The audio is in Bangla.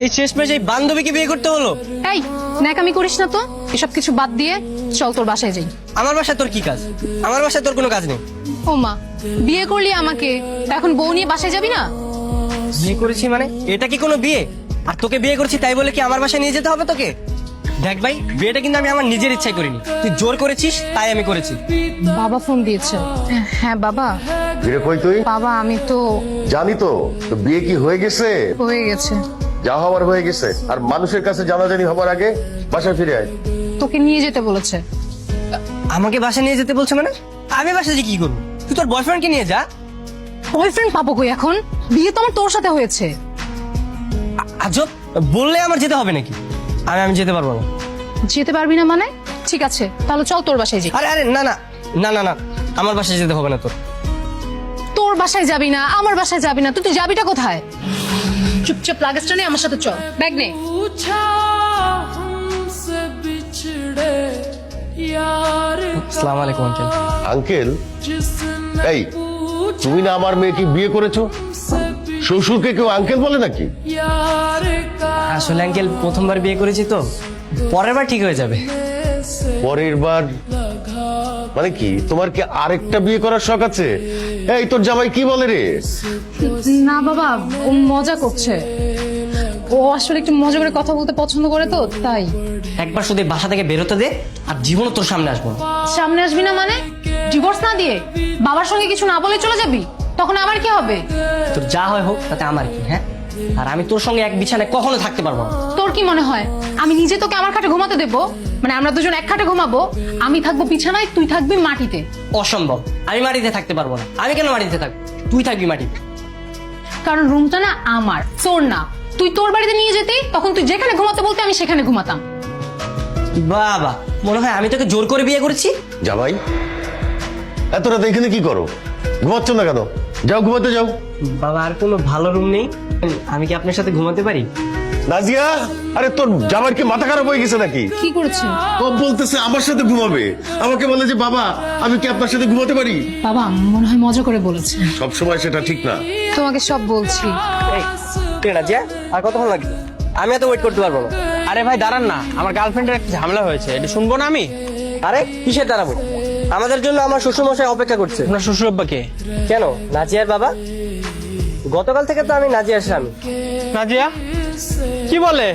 এই শেষমেশ এই বান্ধবীকে বিয়ে করতে হলো? এই ন্যাকামি করিস না তো, এসব কিছু বাদ দিয়ে চল তোর বাসায় যাই। আমার বাসায় তোর কি কাজ? আমার বাসায় তোর কোনো কাজ নেই। ও মা, বিয়ে করলি আমাকে, তা এখন বউ নিয়ে বাসায় যাবি না? বিয়ে করেছি মানে এটা কি কোনো বিয়ে? আর তোকে বিয়ে করছি তাই বলে কি আমার বাসায় নিয়ে যেতে হবে তোকে? দেখ ভাই, বিয়েটা কিন্তু আমি আমার নিজের ইচ্ছায় করিনি, তুই জোর করেছিস তাই আমি করেছি। বাবা ফোন দিয়েছে। হ্যাঁ বাবা। ফিরে কই তুই? বাবা আমি তো জানি তো, তো বিয়ে কি হয়ে গেছে? হয়ে গেছে। যা হওয়ার হয়ে গেছে, আর মানুষের কাছে জানাজানি হবার আগে বাসায় ফিরে আয়। তোকে নিয়ে যেতে বলেছে। আমাকে বাসায় নিয়ে যেতে বলছে মানে? আমি বাসায় যে কি করবো? তুই তোর বয়ফ্রেন্ডকে নিয়ে যা। বয়ফ্রেন্ড পাবো কই এখন? বিয়ে তো আমার তোর সাথে হয়েছে। আজব, বললে আমার যেতে হবে নাকি? আমি যেতে পারবো না। যেতে পারবি না মানে? ঠিক আছে তাহলে চল তোর বাসায় যাই। আরে আরে না না না না না, আমার বাসায় যেতে হবে না তোর। তোর বাসায় যাবি না, আমার বাসায় যাবি না, তুই যাবিটা কোথায়? চুপচাপ লাগেজটা নিয়ে আমার সাথে চল, ব্যাগ নে। पूछा हमसे बिछड़े यार আসসালামু আলাইকুম আঙ্কেল। আঙ্কেল, जिसने এই তুমি না আমার মেয়েকে বিয়ে করেছো? শ্বশুরকে কেউ আঙ্কেল বলে নাকি? यार का আসলে আঙ্কেল প্রথমবার বিয়ে করেছি তো, পরের বার ঠিক হয়ে যাবে। পরের বার মানে কি? তোমার কি আরেকটা বিয়ে করার শখ আছে? এই তোর জামাই কি বলে রে? না বাবা, ও মজা করছে। ও আসলে একটু মজা করে কথা বলতে পছন্দ করে তো তাই। একবার শুধু এই বাসা থেকে বেরোতে দে, আর জীবনও তোর সামনে আসবো না। সামনে আসবি না মানে? ডিভোর্স না দিয়ে বাবার সঙ্গে কিছু না বলে চলে যাবি? তখন আমার কি হবে? তোর যা হয় হোক, তাতে আমার কি? হ্যাঁ, আর আমি তোর সঙ্গে এক বিছানায় কখনো থাকতে পারবো না। তোর কি মনে হয় আমি নিজে তোকে আমার খাটে ঘুমাতে দেবো? মানে আমরা দুজন এক খাটে ঘুমাবো, আমি থাকবো বিছানায়, তুই থাকবি মাটিতে। অসম্ভব, আমি মাটিতে থাকতে পারবো না। আমি কেন মাটিতে থাকবো? তুই থাকবি মাটিতে। কারণ রুমটা না আমার, তোর না। তুই তোর বাড়িতে নিয়ে যেতেই, তখন তুই যেখানে ঘুমাতে বলতে আমি সেখানে ঘুমাতাম। বাবা, মনে হয় আমি তোকে জোর করে বিয়ে করেছি। জামাই, এত রাতে এখানে কি করো? ঘুমাচ্ছ না কেন? যাও ঘুমাতে যাও। বাবা, আর কোনো ভালো রুম নেই? আমি কি আপনার সাথে ঘুমাতে পারি? নাজিয়া, আরে তোর জামাইয়ের কি মাথা খারাপ হয়ে গেছে নাকি? কি করেছে? ও বলতেছে আমার সাথে ঘুমাবে, আমাকে বলে যে বাবা আমি কি আপনার সাথে ঘুমাতে পারি? বাবা মনে হয় মজা করে বলেছে। সব সময় সেটা ঠিক না। তোমাকে সব বলছি। ঠিক আছে, আর কতক্ষণ লাগবে? আমি এত ওয়েট করতে পারবো না। আরে ভাই দাঁড়ান না, আমার গার্লফ্রেন্ডের একটা ঝামেলা হয়েছে, এটা শুনবো না আমি? আরে কিসের দাঁড়াবো? আমাদের জন্য আমার শ্বশুরমশাই অপেক্ষা করছে। আপনার শ্বশুর আব্বাকে? কেন, নাজিয়ার বাবা? গতকাল থেকে তো আমি নাজিয়ার স্বামী। নাজিয়া কি বলে?